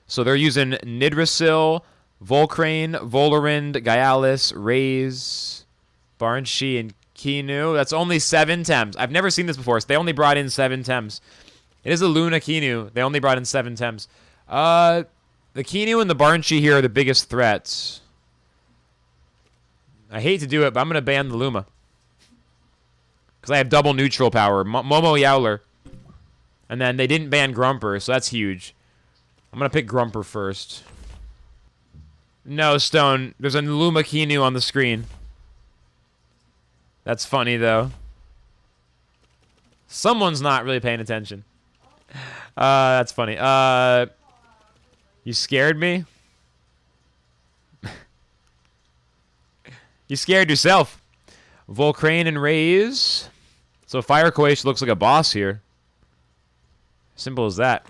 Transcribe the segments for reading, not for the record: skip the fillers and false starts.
So they're using Nidrasil, Volcrane, Volorind, Gyalis, Raze, Barnshi, and Kinu. That's only 7 Tems. I've never seen this before, so they only brought in 7 Tems. It is a Luna Kinu. They only brought in 7 Tems. The Kinu and the Barnshi here are the biggest threats. I hate to do it, but I'm going to ban the Luma. Because I have double neutral power. Momo Yowler. And then they didn't ban Grumper, so that's huge. I'm going to pick Grumper first. No, Stone. There's a Luma Kinu on the screen. That's funny, though. Someone's not really paying attention. That's funny. You scared me? You scared yourself. Volcrane and Raze. So Fire Koish looks like a boss here. Simple as that.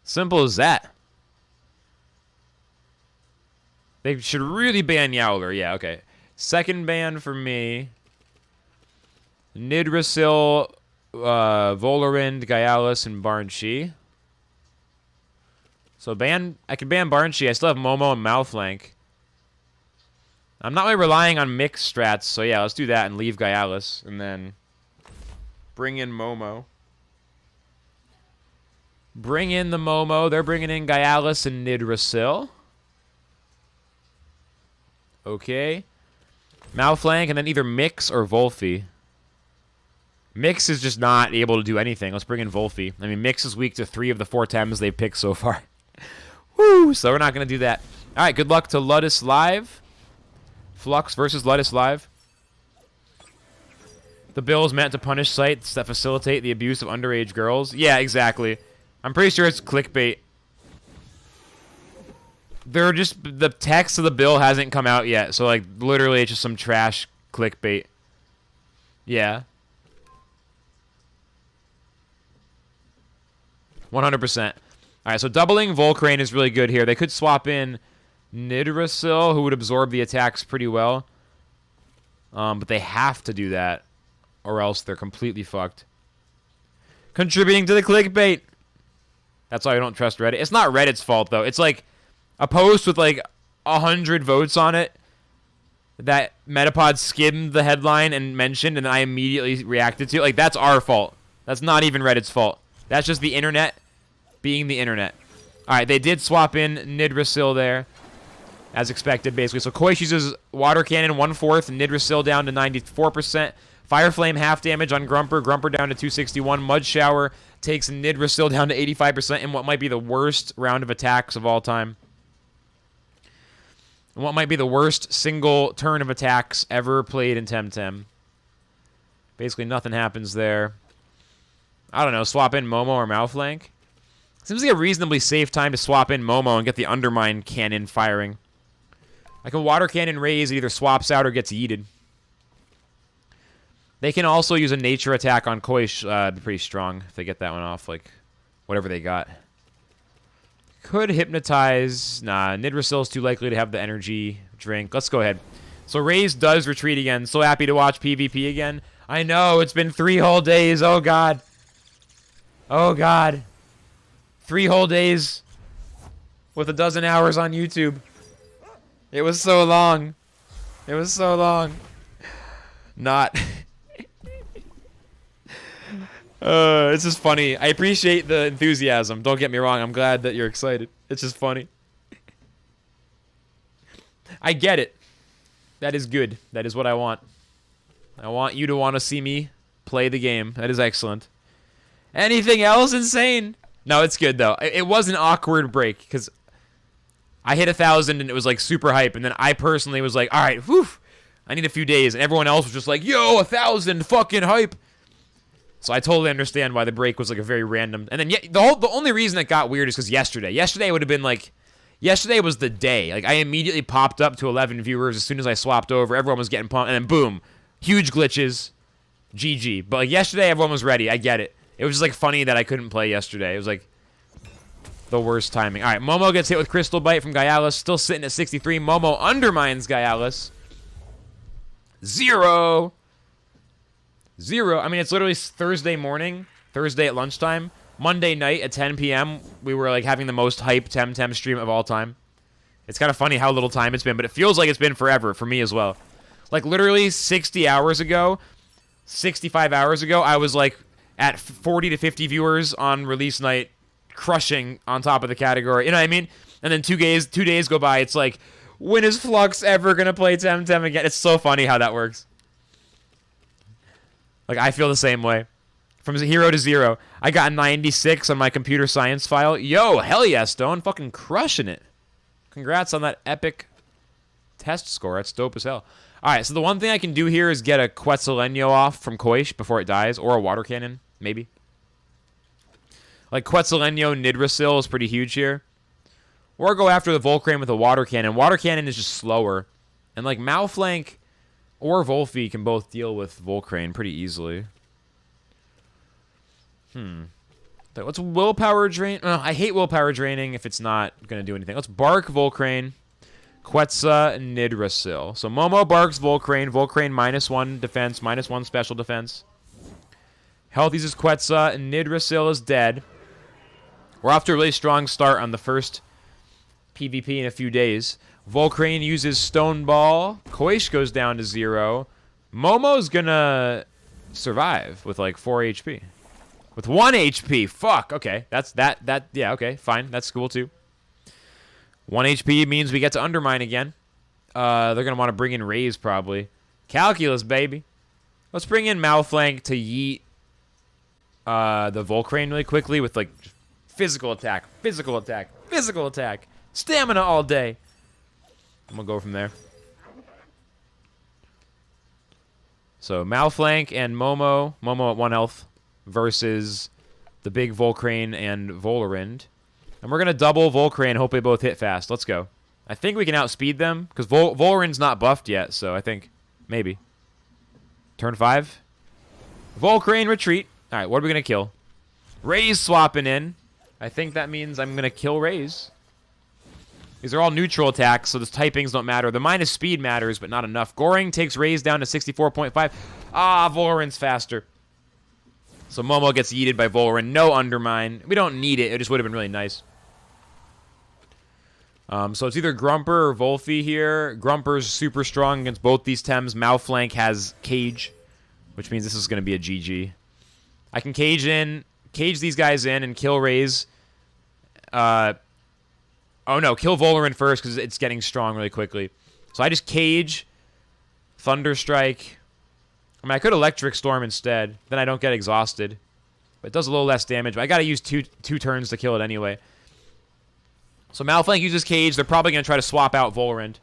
Simple as that. They should really ban Yowler. Yeah, okay. Second ban for me. Nidrasil, Volorind, Gyalis, and Barnshi. So I can ban Barnshi. I still have Momo and Malflank. I'm not really relying on mixed strats, so yeah, let's do that and leave Gyalis. And then bring in Momo. Bring in the Momo. They're bringing in Gyalis and Nidrasil. Okay. Malflank, and then either Mix or Volphy. Mix is just not able to do anything. Let's bring in Volphy. I mean, Mix is weak to 3 of the 4 Tems they've picked so far. Woo! So we're not going to do that. All right, good luck to Ludus Live. Flux versus Ludus Live. The bill is meant to punish sites that facilitate the abuse of underage girls. Yeah, exactly. I'm pretty sure it's clickbait. They're just... The text of the bill hasn't come out yet. So, like, literally it's just some trash clickbait. Yeah. 100%. Alright, so doubling Volcrane is really good here. They could swap in Nidrasil, who would absorb the attacks pretty well. But they have to do that, or else they're completely fucked. Contributing to the clickbait. That's why I don't trust Reddit. It's not Reddit's fault, though. It's like a post with like 100 votes on it that Metapod skimmed the headline and mentioned, and I immediately reacted to it. Like, that's our fault. That's not even Reddit's fault. That's just the internet being the internet. Alright, they did swap in Nidrasil there, as expected, basically. So Koish uses Water Cannon 1/4, Nidrasil down to 94%. Fire Flame half damage on Grumper. Grumper down to 261. Mud Shower takes Nidrasil down to 85% in what might be the worst round of attacks of all time. And what might be the worst single turn of attacks ever played in TemTem. Basically, nothing happens there. I don't know, swap in Momo or Malflank. Seems like a reasonably safe time to swap in Momo and get the Undermine Cannon firing. I can Water Cannon Raze, it either swaps out or gets yeeted. They can also use a Nature attack on Koish. Be pretty strong if they get that one off, like, whatever they got. Could Hypnotize. Nah, Nidrasil's too likely to have the energy drink. Let's go ahead. So Raze does retreat again. So happy to watch PvP again. I know, it's been 3 whole days. Oh, God. Oh, God. 3 whole days with 12 hours on YouTube. It was so long. It was so long. Not. It's just funny. I appreciate the enthusiasm. Don't get me wrong. I'm glad that you're excited. It's just funny. I get it. That is good. That is what I want. I want you to want to see me play the game. That is excellent. Anything else insane? No, it's good, though. It was an awkward break, because I hit 1,000, and it was, like, super hype, and then I personally was like, all right, whew, I need a few days, and everyone else was just like, yo, 1,000, fucking hype. So I totally understand why the break was, like, a very random... And then the only reason it got weird is because yesterday. Yesterday would have been, like... Yesterday was the day. Like, I immediately popped up to 11 viewers as soon as I swapped over. Everyone was getting pumped, and then boom. Huge glitches. GG. But, like, yesterday, everyone was ready. I get it. It was just, like, funny that I couldn't play yesterday. It was, like, the worst timing. All right, Momo gets hit with Crystal Bite from Gyalis. Still sitting at 63. Momo undermines Gyalis. 0. I mean, it's literally Thursday morning. Thursday at lunchtime. Monday night at 10 p.m., we were like having the most hype TemTem stream of all time. It's kind of funny how little time it's been, but it feels like it's been forever for me as well. Like literally 60 hours ago, 65 hours ago, I was like at 40 to 50 viewers on release night, crushing on top of the category. You know what I mean? And then 2 days go by. It's like, when is Flux ever gonna play TemTem again? It's so funny how that works. Like I feel the same way. From 0 to 0, I got 96 on my computer science file. Yo, hell yeah, Stone, fucking crushing it. Congrats on that epic test score. That's dope as hell. All right, so the one thing I can do here is get a Quetzaleno off from Koish before it dies, or a water cannon, maybe. Like Quetzaleno Nidrasil is pretty huge here. Or go after the Volcrane with a water cannon. Water cannon is just slower. And like Malflank or Volphy can both deal with Volcrane pretty easily. What's willpower drain? Oh, I hate willpower draining if it's not going to do anything. Let's bark Volcrane. Quetza Nidrasil. So Momo barks Volcrane. Volcrane -1 defense, -1 special defense. Health uses Quetza. Nidrasil is dead. We're off to a really strong start on the first PvP in a few days. Volcrane uses Stone Ball. Koish goes down to 0. Momo's gonna survive with like 4 HP. With 1 HP. Fuck. Okay. That's that. Yeah, okay. Fine. That's cool too. 1 HP means we get to Undermine again. They're going to want to bring in Raise probably. Calculus, baby. Let's bring in Malflank to yeet the Volcrane really quickly with like physical attack, physical attack, physical attack. Stamina all day. I'm going to go from there. So Malflank and Momo. Momo at 1 health. Versus the big Volcrane and Volorind. And we're going to double Volcrane. Hope they both hit fast. Let's go. I think we can outspeed them. Because Volorind's not buffed yet. So I think maybe. Turn 5. Volcrane retreat. Alright, what are we going to kill? Raise swapping in. I think that means I'm going to kill Raise. These are all neutral attacks, so the typings don't matter. The minus speed matters, but not enough. Goring takes Raise down to 64.5. Ah, Volorind's faster. So Momo gets yeeted by Volorind. No Undermine. We don't need it. It just would have been really nice. So it's either Grumper or Volphy here. Grumper's super strong against both these Tems. Malflank has Cage, which means this is going to be a GG. I can cage these guys in and kill Raise. Oh no, kill Volorind first because it's getting strong really quickly. So I just cage, Thunderstrike. I mean, I could Electric Storm instead. Then I don't get exhausted. But it does a little less damage. But I got to use two turns to kill it anyway. So Malflank uses Cage. They're probably going to try to swap out Volorind.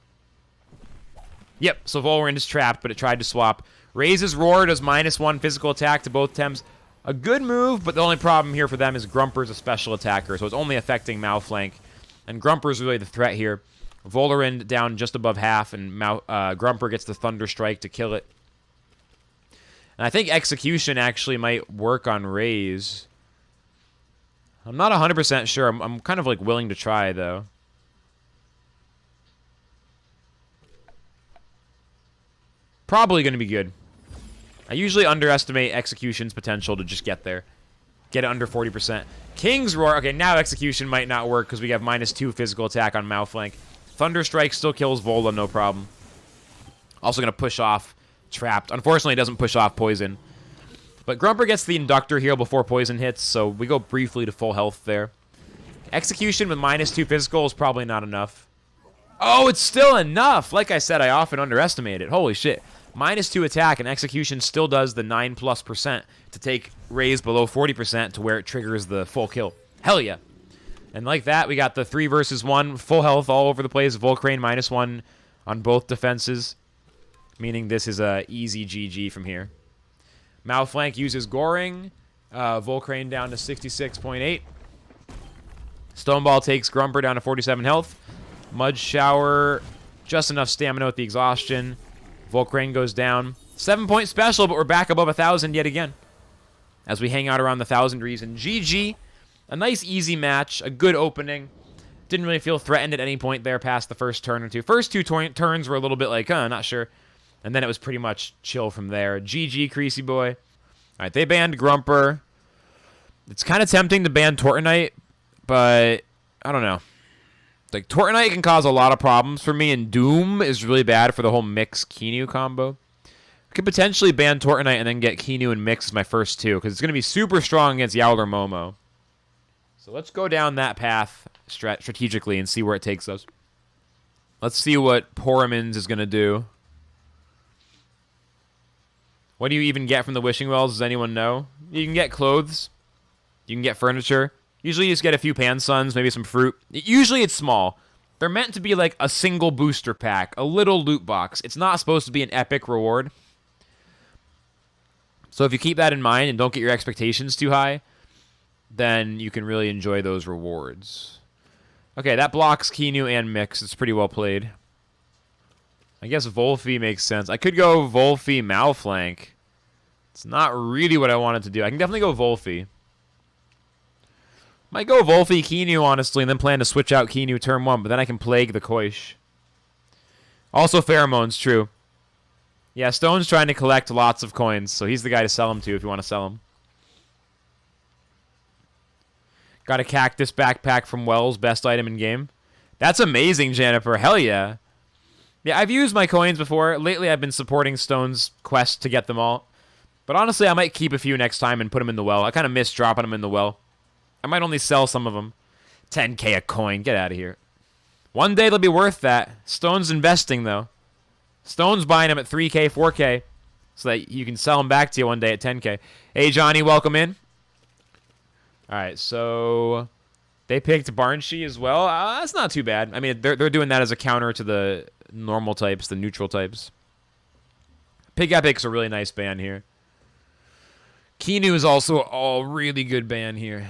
Yep, so Volorind is trapped, but it tried to swap. Raises Roar does -1 physical attack to both Tems. A good move, but the only problem here for them is Grumper's a special attacker, so it's only affecting Malflank. And Grumper's really the threat here. Volorind down just above half, and Grumper gets the Thunderstrike to kill it. And I think Execution actually might work on Raise. I'm not 100% sure. I'm kind of like willing to try, though. Probably going to be good. I usually underestimate Execution's potential to just get there. Get it under 40%. King's Roar. Okay, now Execution might not work because we have -2 physical attack on Malflank. Thunderstrike still kills Vola, no problem. Also going to push off Trapped. Unfortunately, it doesn't push off Poison. But Grumper gets the Inductor heal before Poison hits, so we go briefly to full health there. Execution with -2 physical is probably not enough. Oh, it's still enough! Like I said, I often underestimate it. Holy shit. -2 attack, and Execution still does the 9+% to take Raise below 40% to where it triggers the full kill. Hell yeah. And like that, we got the 3 versus 1, full health all over the place. Volcrane -1 on both defenses, meaning this is a easy GG from here. Malflank uses Goring. Volcrane down to 66.8. Stoneball takes Grumper down to 47 health. Mud Shower, just enough stamina with the exhaustion. Volcrane goes down. 7-point special, but we're back above 1,000 yet again. As we hang out around the 1,000 reason. GG. A nice, easy match. A good opening. Didn't really feel threatened at any point there past the first turn or two. First 2 turns were a little bit like, not sure. And then it was pretty much chill from there. GG, Creasy Boy. All right, they banned Grumper. It's kind of tempting to ban Tortonite, but I don't know. Like, Tortonite can cause a lot of problems for me, and Doom is really bad for the whole Mix Keenu combo. I could potentially ban Tortonite and then get Keenu and Mix as my first two, because it's going to be super strong against Yowler Momo. So let's go down that path strategically and see where it takes us. Let's see what Poramins is going to do. What do you even get from the Wishing Wells? Does anyone know? You can get clothes. You can get furniture. Usually you just get a few Pansuns, maybe some fruit. Usually it's small. They're meant to be like a single booster pack, a little loot box. It's not supposed to be an epic reward. So if you keep that in mind and don't get your expectations too high, then you can really enjoy those rewards. Okay, that blocks Keenu and Mix. It's pretty well played. I guess Volphy makes sense. I could go Volphy Malflank. It's not really what I wanted to do. I can definitely go Volphy. Might go Volphy Keenu, honestly, and then plan to switch out Keenu turn 1, but then I can Plague the Koish. Also Pheromones, true. Yeah, Stone's trying to collect lots of coins, so he's the guy to sell them to if you want to sell them. Got a Cactus backpack from Wells, best item in game. That's amazing, Jennifer. Hell yeah. Yeah, I've used my coins before. Lately, I've been supporting Stone's quest to get them all. But honestly, I might keep a few next time and put them in the well. I kind of miss dropping them in the well. I might only sell some of them. 10k a coin. Get out of here. One day they'll be worth that. Stone's investing, though. Stone's buying them at 3k, 4k. So that you can sell them back to you one day at 10k. Hey, Johnny, welcome in. Alright, so they picked Barnshee as well. That's not too bad. I mean, they're doing that as a counter to the normal types, the neutral types. Pig Epic's a really nice ban here. Keenu is also a really good ban here.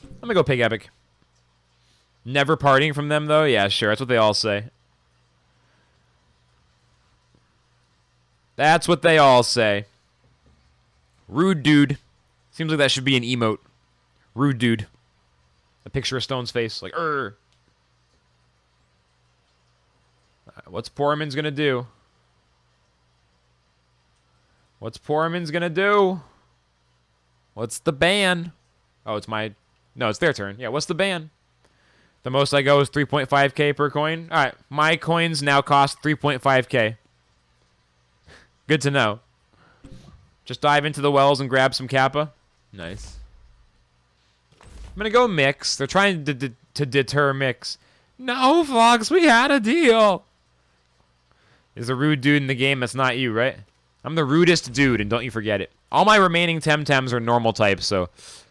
I'm going to go Pig Epic. Never parting from them, though? Yeah, sure. That's what they all say. That's what they all say. Rude dude. Seems like that should be an emote. Rude dude. A picture of Stone's face. Like, Right, what's Poramin's gonna do? What's Poramin's gonna do? What's the ban? Oh, it's my... No, it's their turn. Yeah, what's the ban? The most I go is 3.5k per coin. Alright, my coins now cost 3.5k. Good to know. Just dive into the wells and grab some Kappa. Nice. I'm gonna go Mix. They're trying to deter Mix. No, Fox, we had a deal. There's a rude dude in the game. That's not you, right? I'm the rudest dude, and don't you forget it. All my remaining TemTems are normal types, so it's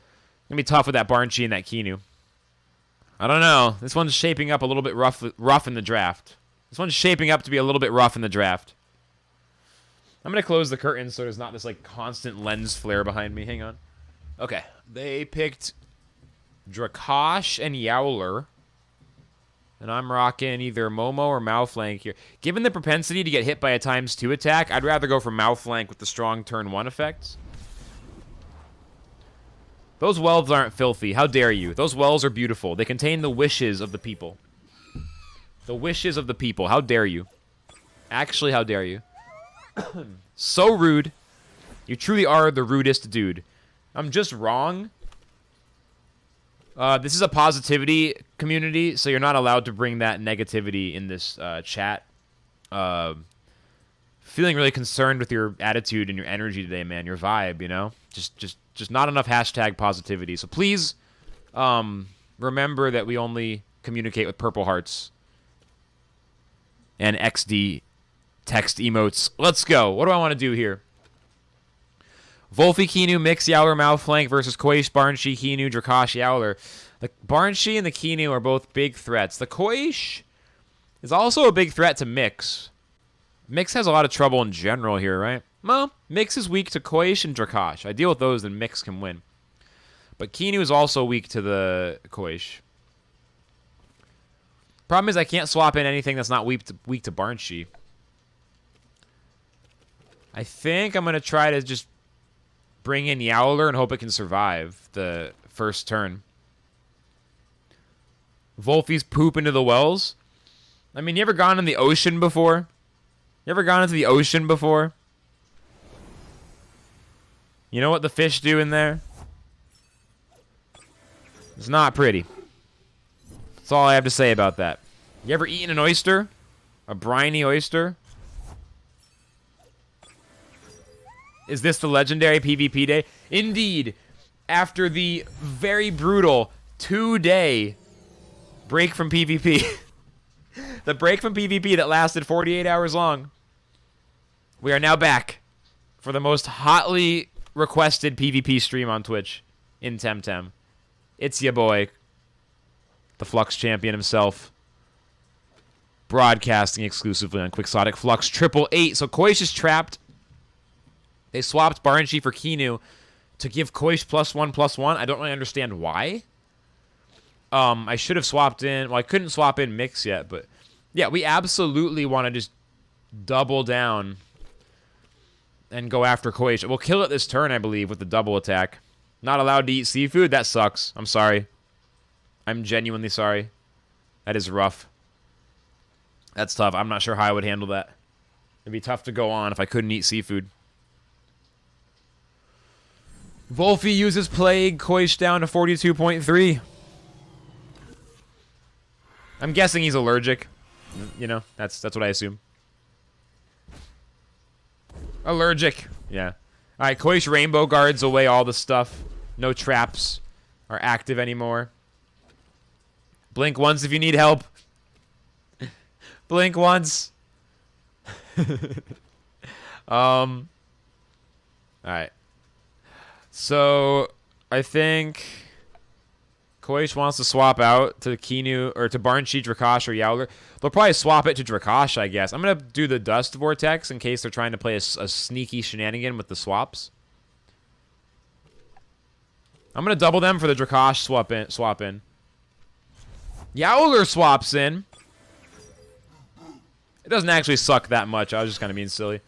gonna be tough with that Barnshee and that Keenu. I don't know. This one's shaping up a little bit rough in the draft. This one's shaping up to be a little bit rough in the draft. I'm gonna close the curtains so there's not this like constant lens flare behind me. Hang on. Okay, they picked Dracosh and Yowler. And I'm rocking either Momo or Malflank here. Given the propensity to get hit by a ×2 attack, I'd rather go for Malflank with the strong turn 1 effects. Those wells aren't filthy. How dare you? Those wells are beautiful. They contain the wishes of the people. The wishes of the people. How dare you? Actually, how dare you? So rude. You truly are the rudest dude. I'm just wrong. This is a positivity community, so you're not allowed to bring that negativity in this chat. Feeling really concerned with your attitude and your energy today, man. Your vibe, you know? Just not enough hashtag positivity. So please remember that we only communicate with purple hearts and XD text emotes. Let's go. What do I want to do here? Volphy, Keenu, Mix, Yowler, Malflank versus Koish, Barnshee, Keenu, Dracosh, Yowler. The Barnshee and the Keenu are both big threats. The Koish is also a big threat to Mix. Mix has a lot of trouble in general here, right? Well, Mix is weak to Koish and Dracosh. I deal with those, then Mix can win. But Keenu is also weak to the Koish. Problem is I can't swap in anything that's not weak to Barnshee. I think I'm going to try to just bring in Yowler and hope it can survive the first turn. Volphy's poop into the wells. I mean, you ever gone in the ocean before? You ever gone into the ocean before? You know what the fish do in there? It's not pretty. That's all I have to say about that. You ever eaten an oyster? A briny oyster? Is this the legendary PvP day? Indeed. After the very brutal 2-day break from PvP. The break from PvP that lasted 48 hours long. We are now back for the most hotly requested PvP stream on Twitch in TemTem. It's ya boy, the Flux champion himself, broadcasting exclusively on Quixotic Flux 888. So Koish is trapped. They swapped Baranchi for Kinu to give Koish +1/+1. I don't really understand why. I should have swapped in. Well, I couldn't swap in Mix yet, but yeah, we absolutely want to just double down and go after Koish. We'll kill it this turn, I believe, with the double attack. Not allowed to eat seafood? That sucks. I'm sorry. I'm genuinely sorry. That is rough. That's tough. I'm not sure how I would handle that. It'd be tough to go on if I couldn't eat seafood. Wolfie uses Plague. Koish down to 42.3. I'm guessing he's allergic. You know, that's what I assume. Allergic. Yeah. All right, Koish Rainbow guards away all the stuff. No traps are active anymore. Blink once if you need help. Blink once. All right. So, I think Koish wants to swap out to Kinu, or to Baranchi, Drakash, or Yowler. They'll probably swap it to Drakash, I guess. I'm going to do the Dust Vortex in case they're trying to play a sneaky shenanigan with the swaps. I'm going to double them for the Drakash swap in. Yowler swaps in. It doesn't actually suck that much. I was just kind of being silly.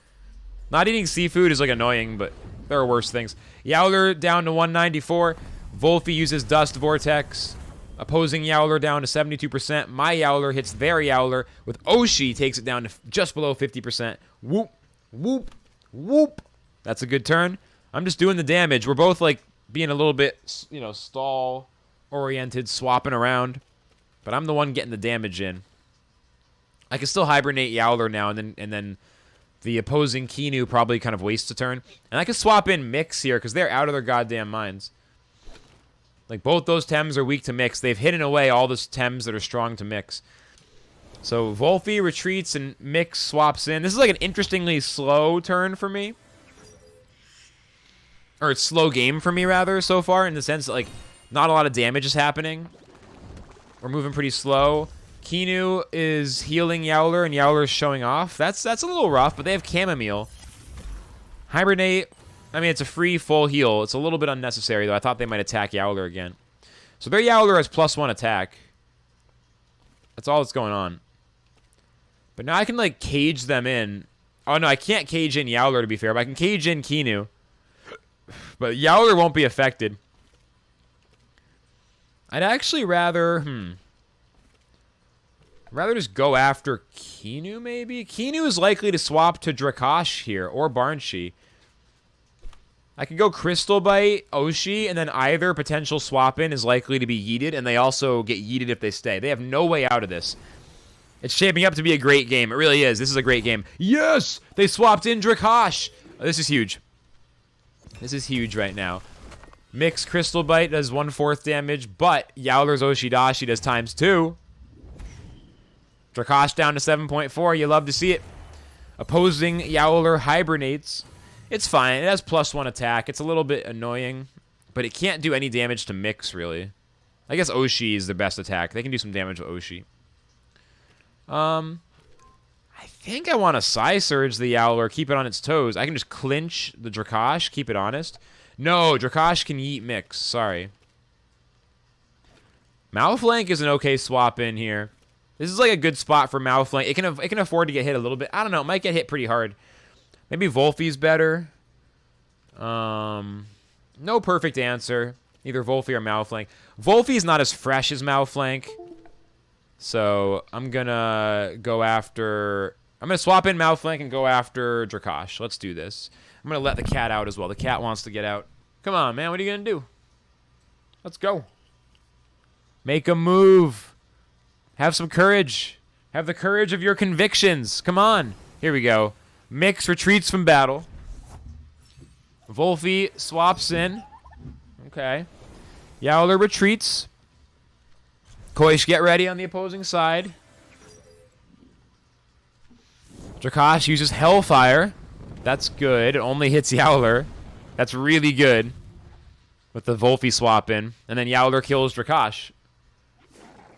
Not eating seafood is like annoying, but there are worse things. Yowler down to 194. Wolfie uses Dust Vortex. Opposing Yowler down to 72%. My Yowler hits their Yowler with Oshi, takes it down to just below 50%. Whoop, whoop, whoop. That's a good turn. I'm just doing the damage. We're both like being a little bit, you know, stall-oriented, swapping around. But I'm the one getting the damage in. I can still hibernate Yowler now, and then the opposing Kinu probably kind of wastes a turn. And I can swap in Mix here, because they're out of their goddamn minds. Like, both those Tems are weak to Mix. They've hidden away all those Tems that are strong to Mix. So, Wolfie retreats and Mix swaps in. This is like an interestingly slow turn for me. Or it's slow game for me, rather, so far, in the sense that, like, not a lot of damage is happening. We're moving pretty slow. Kinu is healing Yowler, and Yowler is showing off. That's a little rough, but they have Chamomile. Hibernate. I mean, it's a free full heal. It's a little bit unnecessary, though. I thought they might attack Yowler again. So their Yowler has +1 attack. That's all that's going on. But now I can, like, cage them in. Oh, no, I can't cage in Yowler, to be fair, but I can cage in Kinu. But Yowler won't be affected. I'd actually rather... rather just go after Kinu, maybe? Kinu is likely to swap to Drakash here, or Baranchi. I could go Crystal Bite, Oshi, and then either potential swap-in is likely to be yeeted, and they also get yeeted if they stay. They have no way out of this. It's shaping up to be a great game. It really is. This is a great game. Yes! They swapped in Drakash! This is huge. This is huge right now. Mix Crystal Bite does 1/4 damage, but Yowler's Oshidashi does ×2. Drakash down to 7.4. You love to see it. Opposing Yowler hibernates. It's fine. It has +1 attack. It's a little bit annoying, but it can't do any damage to Mix, really. I guess Oshi is the best attack. They can do some damage with Oshi. I think I want to Psy Surge the Yowler, keep it on its toes. I can just clinch the Drakash, keep it honest. No, Drakash can yeet Mix. Sorry. Malflank is an okay swap in here. This is like a good spot for Malflank. It can afford to get hit a little bit. I don't know. It might get hit pretty hard. Maybe Wolfie's better. No perfect answer. Either Wolfie or Malflank. Wolfie's not as fresh as Malflank. So I'm going to go after... I'm going to swap in Malflank and go after Drakash. Let's do this. I'm going to let the cat out as well. The cat wants to get out. Come on, man. What are you going to do? Let's go. Make a move. Have some courage. Have the courage of your convictions. Come on. Here we go. Mix retreats from battle. Wolfie swaps in. Okay. Yowler retreats. Koish, get ready on the opposing side. Drakash uses Hellfire. That's good. It only hits Yowler. That's really good. With the Wolfie swap in. And then Yowler kills Drakash.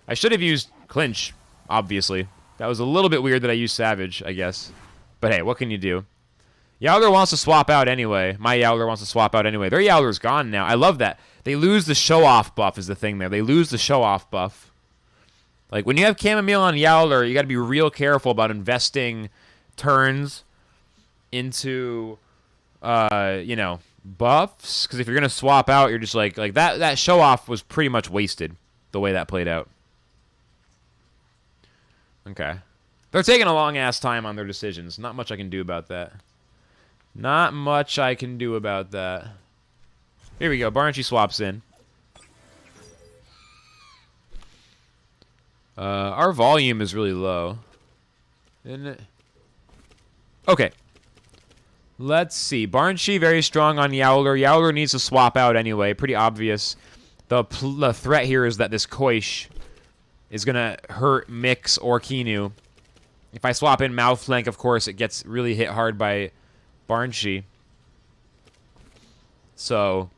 I should have used Clinch, obviously. That was a little bit weird that I used Savage, I guess. But hey, what can you do? Yowler wants to swap out anyway. My Yowler wants to swap out anyway. Their Yowler's gone now. I love that. They lose the show-off buff is the thing there. They lose the show-off buff. Like, when you have Chamomile on Yowler, you got to be real careful about investing turns into, you know, buffs. Because if you're going to swap out, you're just like that show-off was pretty much wasted the way that played out. Okay. They're taking a long-ass time on their decisions. Not much I can do about that. Not much I can do about that. Here we go. Barnchi swaps in. Our volume is really low. Isn't it? Okay. Let's see. Barnchi very strong on Yowler. Yowler needs to swap out anyway. Pretty obvious. The threat here is that this Koish is going to hurt Mix or Kinu. If I swap in Mouthflank, of course, it gets really hit hard by Barnchi. So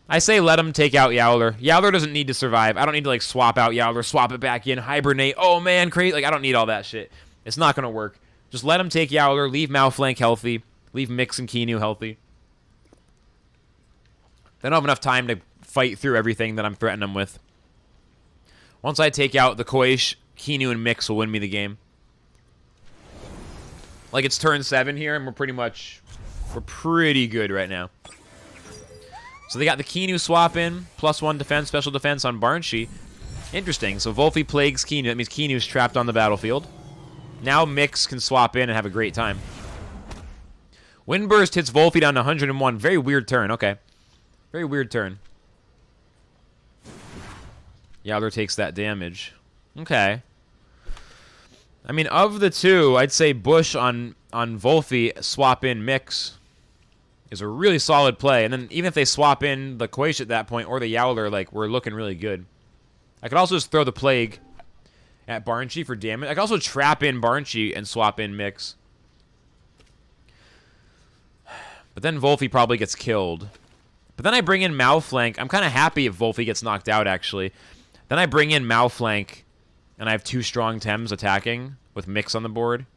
I say let him take out Yowler. Yowler doesn't need to survive. I don't need to, like, swap out Yowler, swap it back in, hibernate. Oh, man, crazy. Like, I don't need all that shit. It's not going to work. Just let him take Yowler, leave Mouthflank healthy, leave Mix and Kinu healthy. They don't have enough time to fight through everything that I'm threatening them with. Once I take out the Koish, Kinu and Mix will win me the game. Like, it's turn 7 here, and we're pretty good right now. So they got the Kinu swap in, +1 defense, special defense on Barnchi. Interesting. So Wolfie plagues Kinu. That means Kinu's trapped on the battlefield. Now Mix can swap in and have a great time. Windburst hits Wolfie down to 101. Very weird turn. Okay. Very weird turn. Yowler takes that damage. Okay. I mean, of the two, I'd say Bush on Wolfie swap in Mix is a really solid play. And then even if they swap in the Koish at that point or the Yowler, like, we're looking really good. I could also just throw the Plague at Barnchi for damage. I could also trap in Barnchi and swap in Mix. But then Wolfie probably gets killed. But then I bring in Mouthflank. I'm kind of happy if Wolfie gets knocked out, actually. Then I bring in Mouthflank, and I have 2 strong Tems attacking with Mix on the board.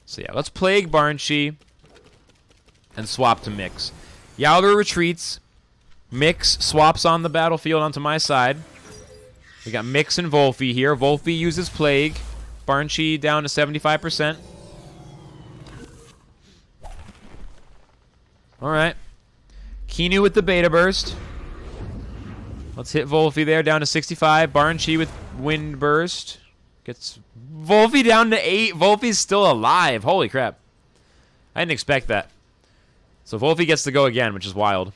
So yeah, let's Plague Barnchi and swap to Mix. Yowler retreats. Mix swaps on the battlefield onto my side. We got Mix and Wolfie here. Wolfie uses Plague. Barnchi down to 75%. Alright. Kinu with the Beta Burst. Let's hit Wolfie there, down to 65. Barnchi with Wind Burst. Gets Wolfie down to 8. Wolfie's still alive. Holy crap. I didn't expect that. So Wolfie gets to go again, which is wild.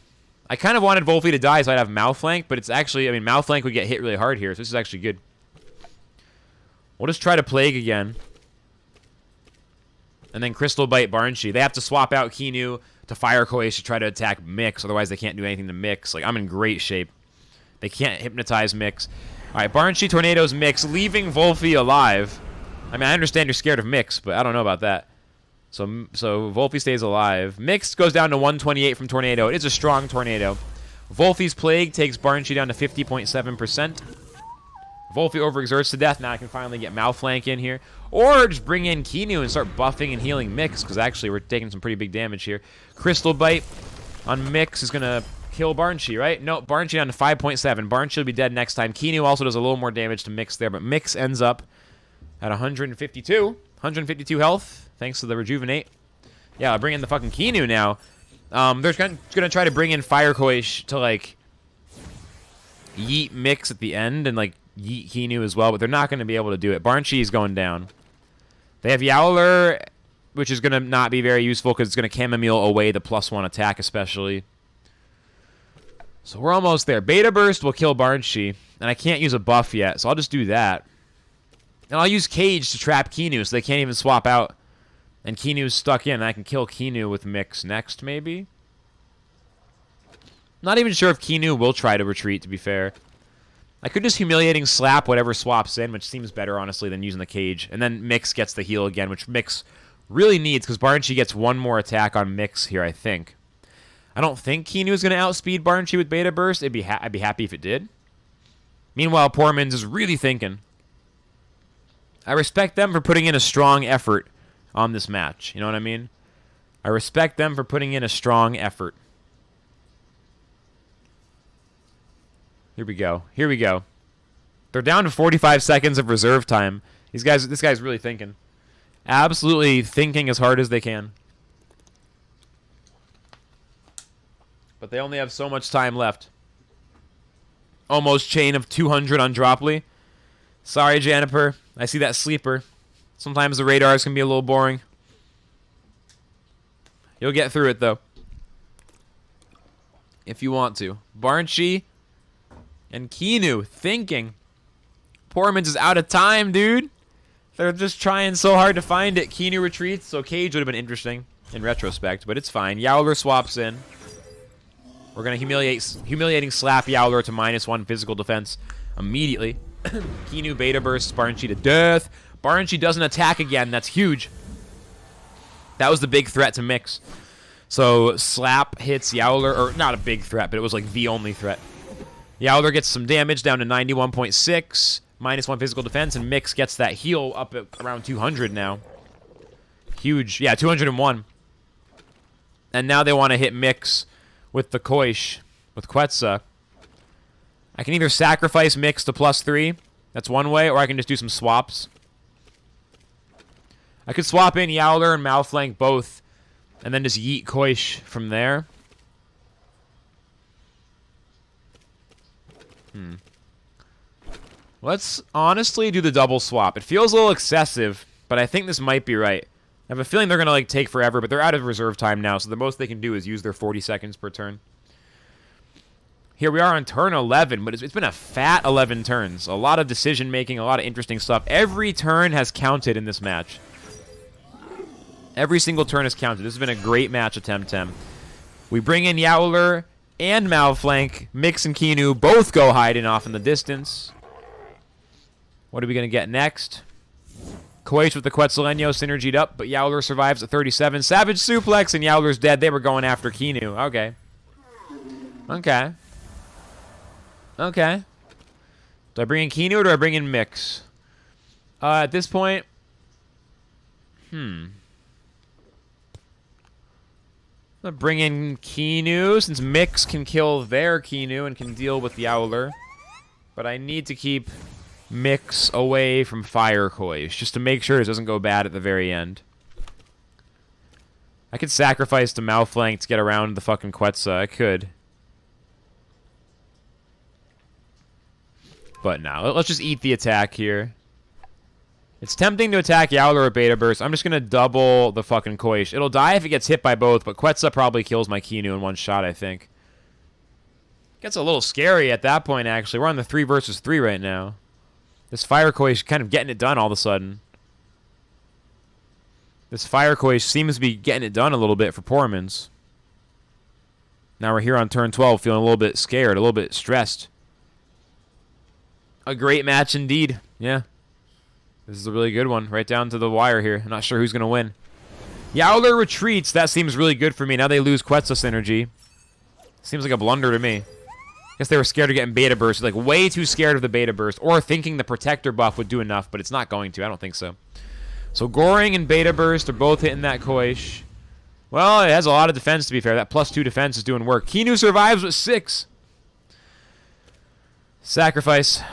I kind of wanted Wolfie to die so I'd have Mouthflank, but it's actually, I mean, Mouthflank would get hit really hard here, so this is actually good. We'll just try to Plague again. And then Crystal Bite Barnchi. They have to swap out Kinu to Fire Koish to try to attack Mix, otherwise they can't do anything to Mix. Like, I'm in great shape. They can't hypnotize Mix. Alright, Barnchi Tornadoes Mix, leaving Wolfie alive. I mean, I understand you're scared of Mix, but I don't know about that. So Wolfie stays alive. Mix goes down to 128 from Tornado. It is a strong Tornado. Wolfie's Plague takes Barnchi down to 50.7%. Wolfie overexerts to death. Now I can finally get Mouthflank in here. Or just bring in Kinu and start buffing and healing Mix, because actually we're taking some pretty big damage here. Crystal Bite on Mix is going to kill Barnchi, right? No, Barnchi down to 5.7. Barnchi will be dead next time. Kinu also does a little more damage to Mix there, but Mix ends up at 152. 152 health. Thanks to the rejuvenate. Yeah, I'll bring in the fucking Kinu now. They're gonna try to bring in Fire Koish to, like, yeet Mix at the end and, like, yeet Kinu as well, but they're not gonna be able to do it. Barnchi is going down. They have Yowler which is going to not be very useful because it's going to chamomile away the +1 attack especially. So we're almost there. Beta Burst will kill Barnshee, and I can't use a buff yet, so I'll just do that. And I'll use Cage to trap Kinu so they can't even swap out. And Kinu's stuck in, and I can kill Kinu with Mix next, maybe? Not even sure if Kinu will try to retreat, to be fair. I could just Humiliating Slap whatever swaps in, which seems better, honestly, than using the Cage. And then Mix gets the heal again, which Mix really needs, because Barnshee gets one more attack on Mix here, I think. I don't think Kinu is going to outspeed Barnshee with Beta Burst. I'd be happy if it did. Meanwhile, Pormans is really thinking. I respect them for putting in a strong effort on this match. You know what I mean? I respect them for putting in a strong effort. Here we go. Here we go. They're down to 45 seconds of reserve time. This guy's really thinking. Absolutely thinking as hard as they can. But they only have so much time left. Almost chain of 200 on Droply. Sorry, Janiper. I see that sleeper. Sometimes the radars can be a little boring. You'll get through it, though. If you want to. Barnshee and Kinu thinking. Pormans is out of time, dude. They're just trying so hard to find it. Kinu retreats, so Cage would have been interesting in retrospect, but it's fine. Yowler swaps in. We're going to Humiliating Slap Yowler to -1 physical defense immediately. Kinu Beta Bursts Barnshee to death. Barnshee doesn't attack again. That's huge. That was the big threat to Mix. So Slap hits Yowler, or not a big threat, but it was like the only threat. Yowler gets some damage down to 91.6, -1 physical defense, and Mix gets that heal up at around 200 now. Huge. Yeah, 201. And now they want to hit Mix with the Koish, with Quetzal. I can either sacrifice Mix to +3, that's one way, or I can just do some swaps. I could swap in Yowler and Malflank both, and then just yeet Koish from there. Let's honestly do the double swap. It feels a little excessive, but I think this might be right. I have a feeling they're going to like take forever, but they're out of reserve time now, so the most they can do is use their 40 seconds per turn. Here we are on turn 11, but it's been a fat 11 turns. A lot of decision-making, a lot of interesting stuff. Every turn has counted in this match. Every single turn has counted. This has been a great match of TemTem. We bring in Yowler and Malflank. Mix and Kinu both go hiding off in the distance. What are we going to get next? Koish with the Quetzaleno synergied up, but Yowler survives at 37. Savage Suplex, and Yowler's dead. They were going after Kinu. Okay. Okay. Okay. Do I bring in Kinu or do I bring in Mix? At this point... I'm going to bring in Kinu, since Mix can kill their Kinu and can deal with Yowler. But I need to keep Mix away from Fire Koish, just to make sure it doesn't go bad at the very end. I could sacrifice to Malflank to get around the fucking Quetzal. I could. But no, let's just eat the attack here. It's tempting to attack Yowler or Beta Burst. I'm just going to double the fucking Koish. It'll die if it gets hit by both, but Quetzal probably kills my Kinu in one shot, I think. Gets a little scary at that point, actually. We're on the 3 versus 3 right now. This Fire Koish kind of getting it done all of a sudden. This Fire Koish seems to be getting it done a little bit for Pormans. Now we're here on turn 12, feeling a little bit scared, a little bit stressed. A great match indeed. Yeah. This is a really good one. Right down to the wire here. I'm not sure who's going to win. Yowler retreats. That seems really good for me. Now they lose Quetzal synergy. Seems like a blunder to me. Guess they were scared of getting Beta Burst. Like, way too scared of the Beta Burst. Or thinking the Protector buff would do enough, but it's not going to. I don't think so. So Goring and Beta Burst are both hitting that Koish. Well, it has a lot of defense, to be fair. That +2 defense is doing work. Kinu survives with 6. Sacrifice.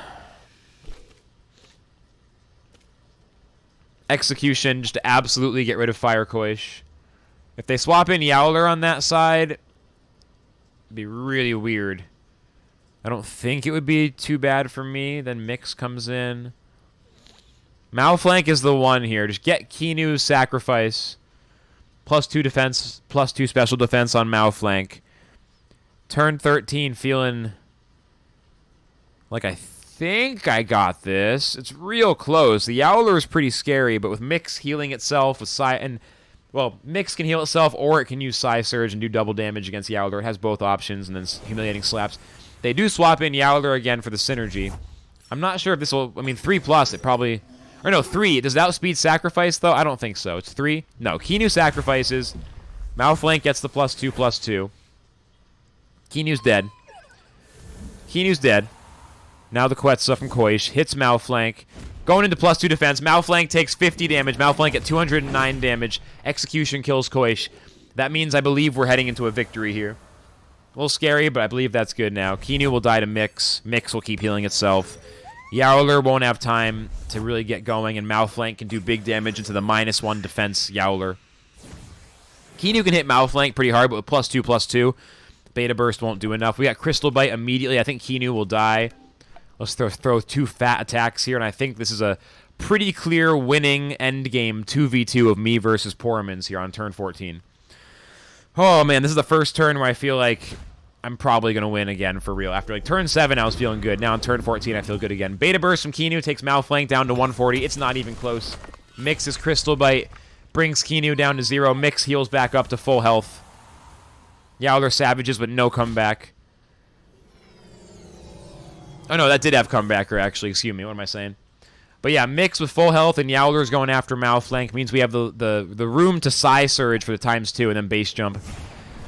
Execution, just to absolutely get rid of Fire Koish. If they swap in Yowler on that side, it'd be really weird. I don't think it would be too bad for me. Then Mix comes in. Malflank is the one here. Just get Kinu's sacrifice. +2 defense, +2 special defense on Malflank. Turn 13, feeling like I think I got this. It's real close. The Yowler is pretty scary, but with Mix healing itself with well, Mix can heal itself, or it can use Psy Surge and do double damage against Yowler. It has both options, and then Humiliating Slaps. They do swap in Yowler again for the synergy. I'm not sure if this will... I mean, 3+, it probably... Or no, 3. Does that outspeed Sacrifice, though? I don't think so. It's 3. No, Keenu sacrifices. Malflank gets the +2/+2. Keenu's dead. Keenu's dead. Now the Quetzal from Koish hits Malflank. Going into +2 defense. Malflank takes 50 damage. Malflank at 209 damage. Execution kills Koish. That means I believe we're heading into a victory here. A little scary, but I believe that's good now. Keenu will die to Mix. Mix will keep healing itself. Yowler won't have time to really get going, and Malflank can do big damage into the -1 defense Yowler. Keenu can hit Malflank pretty hard, but with +2/+2, Beta Burst won't do enough. We got Crystal Bite immediately. I think Keenu will die. Let's throw 2 fat attacks here, and I think this is a pretty clear winning endgame 2v2 of me versus Poramans here on turn 14. Oh, man, this is the first turn where I feel like I'm probably going to win again for real. After like turn 7, I was feeling good. Now on turn 14, I feel good again. Beta Burst from Keenu takes Malflank down to 140. It's not even close. Mix's Crystal Bite brings Keenu down to 0. Mix heals back up to full health. Yowler Savages with no comeback. Oh, no, that did have comebacker, actually. Excuse me. What am I saying? But yeah, Mix with full health and Yowler's going after Malflank means we have the room to Psy Surge for the ×2 and then base jump.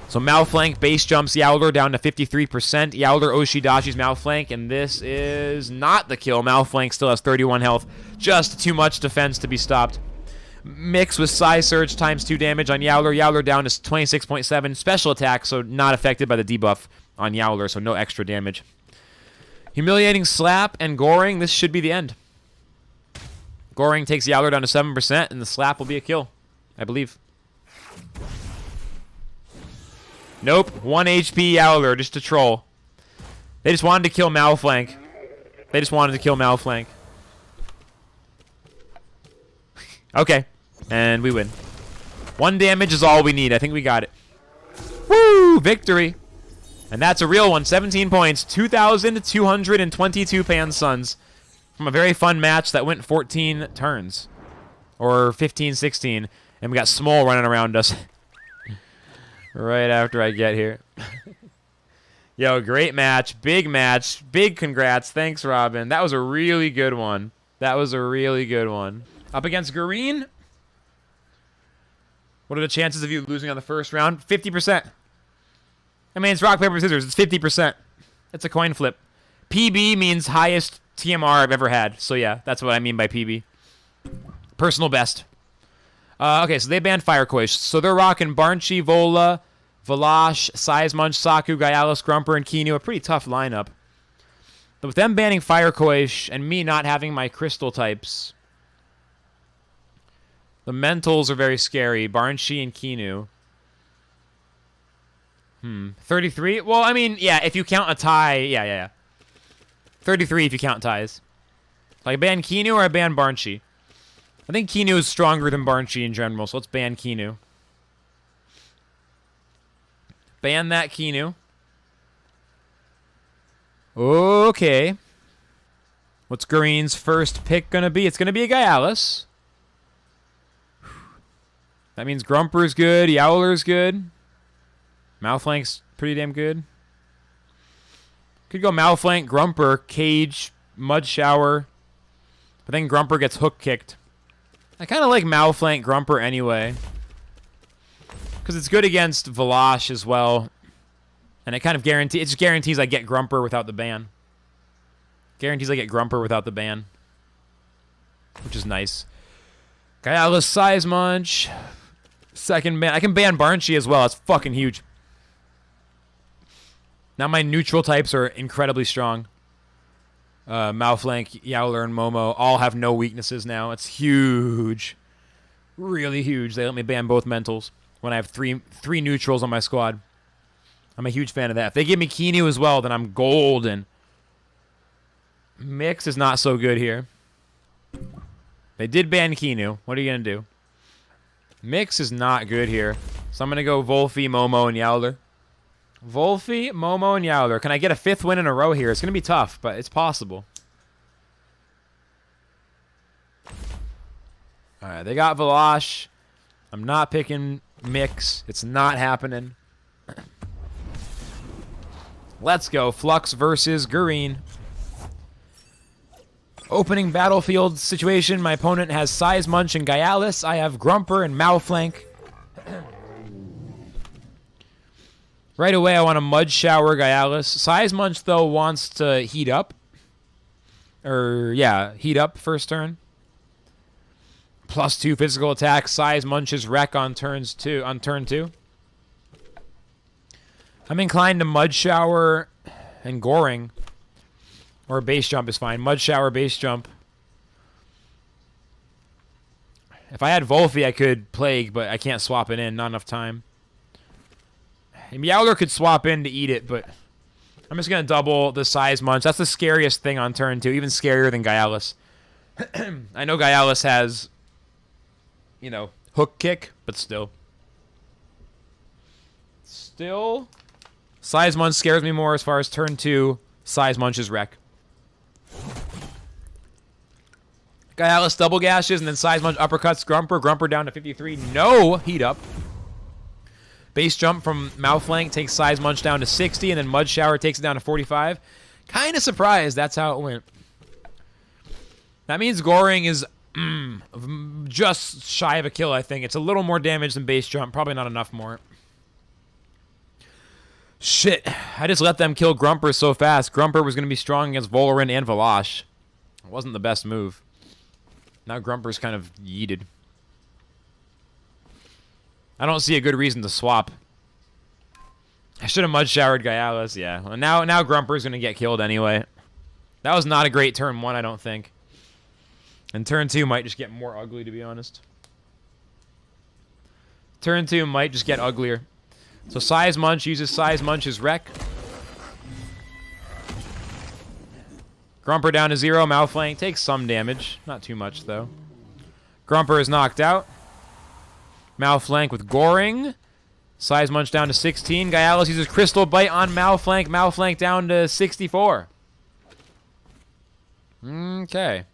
So Malflank base jumps Yowler down to 53%. Yowler Oshidashi's Malflank, and this is not the kill. Malflank still has 31 health. Just too much defense to be stopped. Mix with Psy Surge ×2 damage on Yowler. Yowler down to 26.7. Special attack, so not affected by the debuff on Yowler, so no extra damage. Humiliating Slap and Goring. This should be the end. Goring takes Yowler down to 7%, and the Slap will be a kill, I believe. Nope. 1 HP Yowler, just to troll. They just wanted to kill Malflank. They just wanted to kill Malflank. Okay. And we win. 1 damage is all we need. I think we got it. Woo! Victory! And that's a real one. 17 points. 2,222 Pan Suns. From a very fun match that went 14 turns. Or 15, 16. And we got Small running around us. Right after I get here. Yo, great match. Big match. Big congrats. Thanks, Robin. That was a really good one. That was a really good one. Up against Green. What are the chances of you losing on the first round? 50%. I mean, it's rock, paper, scissors. It's 50%. It's a coin flip. PB means highest TMR I've ever had. So, yeah, that's what I mean by PB. Personal best. Okay, so they banned Firecoish. So they're rocking Barnchi, Vola, Valash, Sizemunch, Saku, Gyalis, Grumper, and Keenu. A pretty tough lineup. But with them banning Firecoish and me not having my crystal types, the mentals are very scary. Barnchi and Keenu. 33? Well, I mean, yeah, if you count a tie, yeah. 33 if you count ties. So I ban Keenu or I ban Barnchi? I think Keenu is stronger than Barnchi in general, so let's ban Keenu. Ban that Keenu. Okay. What's Green's first pick going to be? It's going to be a Gyalis. That means Grumper's good, Yowler's good. Malflank's pretty damn good. Could go Malflank, Grumper, Cage, Mud Shower. But then Grumper gets hook kicked. I kind of like Malflank Grumper anyway. Because it's good against Valash as well. And it kind of guarantees I get Grumper without the ban. Guarantees I get Grumper without the ban. Which is nice. Gyalis, Sizemunch. Second ban. I can ban Barnchi as well. That's fucking huge. Now my neutral types are incredibly strong. Malflank, Yowler, and Momo all have no weaknesses now. It's huge. Really huge. They let me ban both mentals when I have three neutrals on my squad. I'm a huge fan of that. If they give me Keenu as well, then I'm golden. Mix is not so good here. They did ban Keenu. What are you going to do? Mix is not good here. So I'm going to go Wolfie, Momo, and Yowler. Wolfie, Momo, and Yowler. Can I get a 5th win in a row here? It's going to be tough, but it's possible. Alright, they got Velosh. I'm not picking Mix. It's not happening. Let's go. Flux versus Gureen. Opening battlefield situation. My opponent has Size Munch and Gyalis. I have Grumper and Malflank. Right away, I want to Mud Shower Gyalis. Size Munch, though, wants to heat up. Heat up first turn. +2 physical attack. Size Munch's Wreck on turn 2. I'm inclined to Mud Shower and Goring. Or Base Jump is fine. Mud Shower, Base Jump. If I had Wolfie, I could Plague, but I can't swap it in. Not enough time. And Meowler could swap in to eat it, but I'm just going to double the Size Munch. That's the scariest thing on turn 2. Even scarier than Gyalis. I know Gyalis has, you know, Hook Kick, but still. Size Munch scares me more as far as turn 2. Size Munch's Wreck. Gyalis double gashes, and then Size Munch uppercuts Grumper. Grumper down to 53. No heat up. Base Jump from Malflank takes Size Munch down to 60, and then Mud Shower takes it down to 45. Kind of surprised that's how it went. That means Goring is just shy of a kill, I think. It's a little more damage than Base Jump. Probably not enough more. Shit. I just let them kill Grumper so fast. Grumper was going to be strong against Volorin and Velosh. It wasn't the best move. Now Grumper's kind of yeeted. I don't see a good reason to swap. I should have Mud Showered Gyalis, yeah. Well, now Grumper's going to get killed anyway. That was not a great turn 1, I don't think. And turn 2 might just get more ugly, to be honest. Turn 2 might just get uglier. So Size Munch uses Size Munch's Wreck. Grumper down to 0. Malflank takes some damage. Not too much, though. Grumper is knocked out. Malflank with Goring. Size Munch down to 16. Gyalis uses Crystal Bite on Malflank. Malflank down to 64. Okay.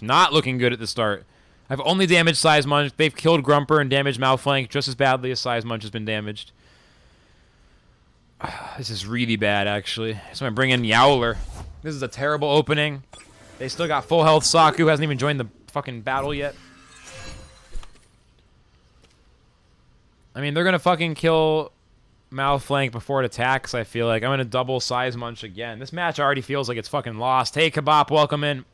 Not looking good at the start. I've only damaged Size Munch. They've killed Grumper and damaged Malflank just as badly as Size Munch has been damaged. This is really bad, actually. So I'm going to bring in Yowler. This is a terrible opening. They still got full health. Saku hasn't even joined the fucking battle yet. I mean, they're going to fucking kill Malflank before it attacks, I feel like. I'm going to double Size Munch again. This match already feels like it's fucking lost. Hey, Kabop, welcome in.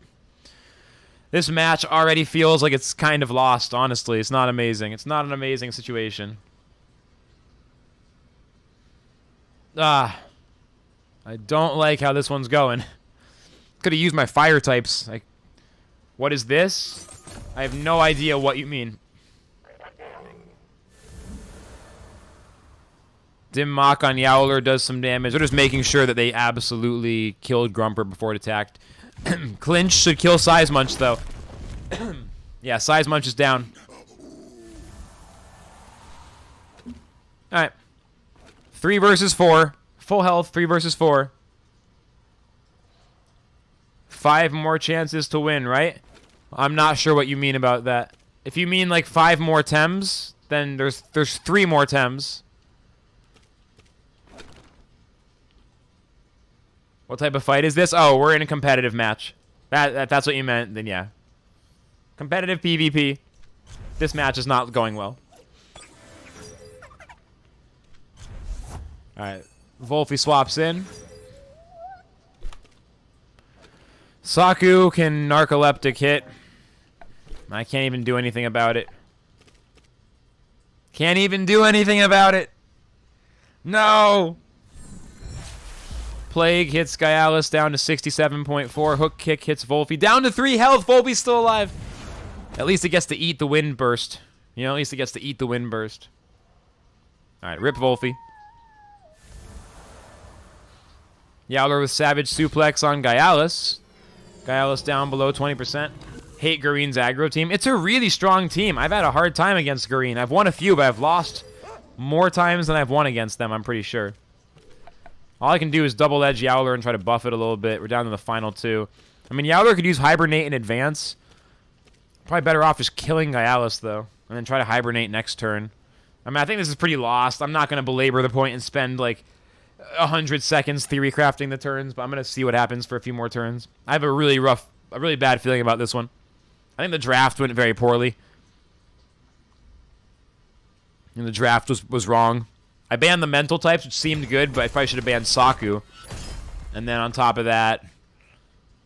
This match already feels like it's kind of lost, honestly. It's not amazing. It's not an amazing situation. I don't like how this one's going. Could have used my fire types. Like, what is this? I have no idea what you mean. Dim Mock on Yowler does some damage. They're just making sure that they absolutely killed Grumper before it attacked. Clinch should kill Size Munch, though. Yeah, Size Munch is down. Alright. 3 versus 4. Full health, 3 versus 4. 5 more chances to win, right? I'm not sure what you mean about that. If you mean like 5 more tems, then there's 3 more tems. What type of fight is this? Oh, we're in a competitive match. That's what you meant, then yeah. Competitive PvP. This match is not going well. Alright. Wolfie swaps in. Saku can narcoleptic hit. I can't even do anything about it. Can't even do anything about it. No! Plague hits Gyalis down to 67.4. Hook kick hits Wolfie down to 3 health. Wolfie's still alive. At least it gets to eat the wind burst. You know, at least it gets to eat the wind burst. Alright, rip Wolfie. Yowler with Savage Suplex on Gyalis. Gyalis down below 20%. hate Gareen's aggro team. It's a really strong team. I've had a hard time against Gareen. I've won a few, but I've lost more times than I've won against them, I'm pretty sure. All I can do is double edge Yowler and try to buff it a little bit. We're down to the final 2. I mean, Yowler could use Hibernate in advance. Probably better off just killing Gyalis, though, and then try to Hibernate next turn. I mean, I think this is pretty lost. I'm not going to belabor the point and spend, like, 100 seconds theory crafting the turns, but I'm going to see what happens for a few more turns. I have a really bad feeling about this one. I think the draft went very poorly. And the draft was wrong. I banned the mental types, which seemed good, but I probably should have banned Saku. And then on top of that,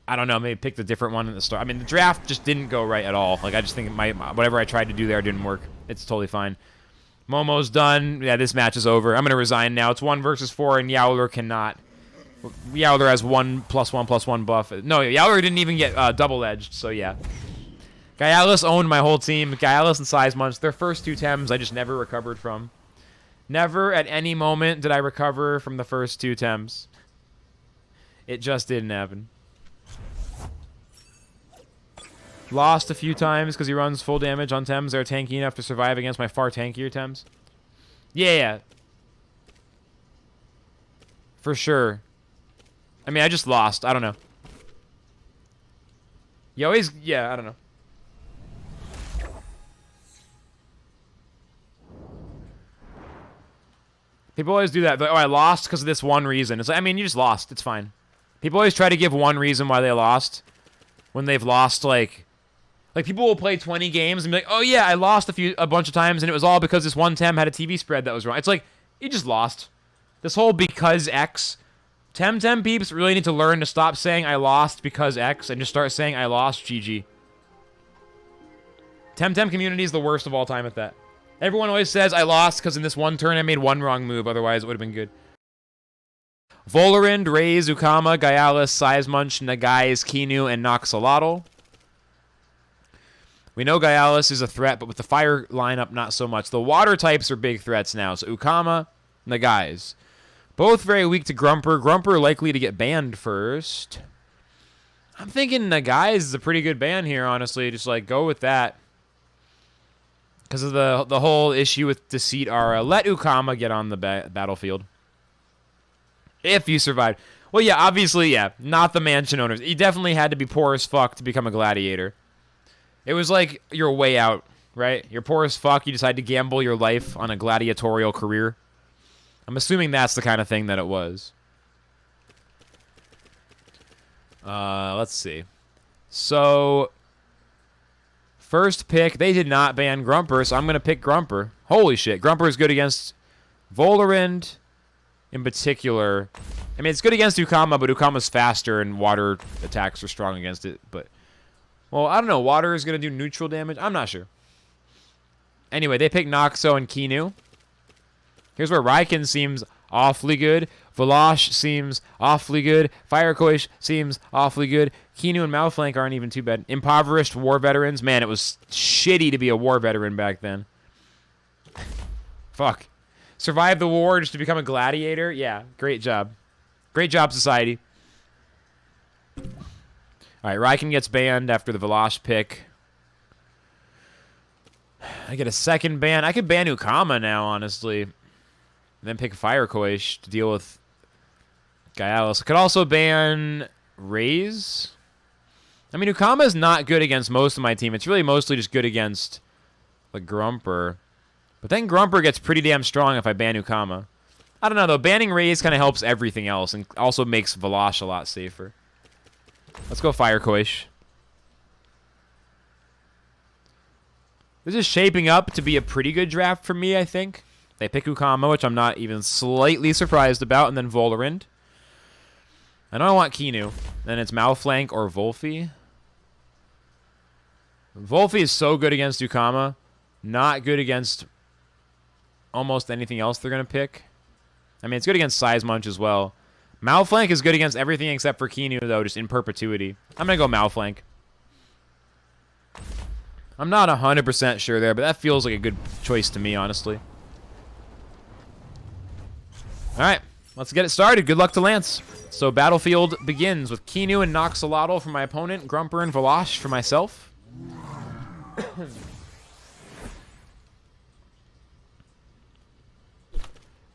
I don't know, maybe pick a different one at the start. I mean, the draft just didn't go right at all. Like, I just think whatever I tried to do there didn't work. It's totally fine. Momo's done. Yeah, this match is over. I'm going to resign now. It's 1 versus 4, and Yowler cannot. Yowler has 1+1/+1 buff. No, Yowler didn't even get double-edged, so yeah. Gyalis owned my whole team. Gyalis and Sizemunch, their first 2 Tems I just never recovered from. Never at any moment did I recover from the first 2 Tems. It just didn't happen. Lost a few times because he runs full damage on Tems. They're tanky enough to survive against my far tankier Tems. Yeah. For sure. I mean, I just lost. I don't know. You always... Yeah, I don't know. People always do that. Like, oh, I lost because of this one reason. It's like, I mean, you just lost. It's fine. People always try to give one reason why they lost when they've lost, like people will play 20 games and be like, oh yeah, I lost a bunch of times and it was all because this one Tem had a TV spread that was wrong. It's like, you just lost. This whole because X. TemTem peeps really need to learn to stop saying I lost because X and just start saying I lost GG. TemTem community is the worst of all time at that. Everyone always says I lost because in this one turn I made one wrong move, otherwise it would have been good. Volorind, Raze, Ukama, Gyalis, Sizemunch, Nagais, Kinu, and Noxolotl. We know Gyalis is a threat, but with the fire lineup, not so much. The water types are big threats now, so Ukama, Nagais. Both very weak to Grumper. Grumper likely to get banned first. I'm thinking Nagais is a pretty good ban here, honestly. Just, like, go with that. Because of the whole issue with Deceit Aura. Let Ukama get on the battlefield. If you survived. Well, yeah, obviously, yeah. Not the mansion owners. You definitely had to be poor as fuck to become a gladiator. It was like your way out, right? You're poor as fuck. You decide to gamble your life on a gladiatorial career. I'm assuming that's the kind of thing that it was. Let's see. So, first pick, they did not ban Grumper, so I'm going to pick Grumper. Holy shit. Grumper is good against Volorind in particular. I mean, it's good against Ukama, but Ukama's faster and water attacks are strong against it. But, well, I don't know. Water is going to do neutral damage. I'm not sure. Anyway, they picked Noxo and Kinu. Here's where Raiken seems awfully good. Volosh seems awfully good. Firecoish seems awfully good. Kinu and Malflank aren't even too bad. Impoverished war veterans. Man, it was shitty to be a war veteran back then. Fuck. Survive the war just to become a gladiator? Yeah, great job. Great job, society. Alright, Raiken gets banned after the Volosh pick. I get a second ban. I could ban Ukama now, honestly. And then pick Firecoish to deal with Gyalis. I could also ban Raze. I mean, Ukama is not good against most of my team. It's really mostly just good against the Grumper. But then Grumper gets pretty damn strong if I ban Ukama. I don't know, though. Banning Raze kind of helps everything else and also makes Volosh a lot safer. Let's go Firecoish. This is shaping up to be a pretty good draft for me, I think. They pick Ukama, which I'm not even slightly surprised about, and then Volorind. I know I want Kinu. Then it's Malflank or Volfi. Volfi is so good against Ukama. Not good against almost anything else they're going to pick. I mean, it's good against Sizemunch as well. Malflank is good against everything except for Kinu, though, just in perpetuity. I'm going to go Malflank. I'm not 100% sure there, but that feels like a good choice to me, honestly. Alright, let's get it started. Good luck to Lance. So, battlefield begins with Kinu and Noxolotl for my opponent, Grumper and Volosh for myself.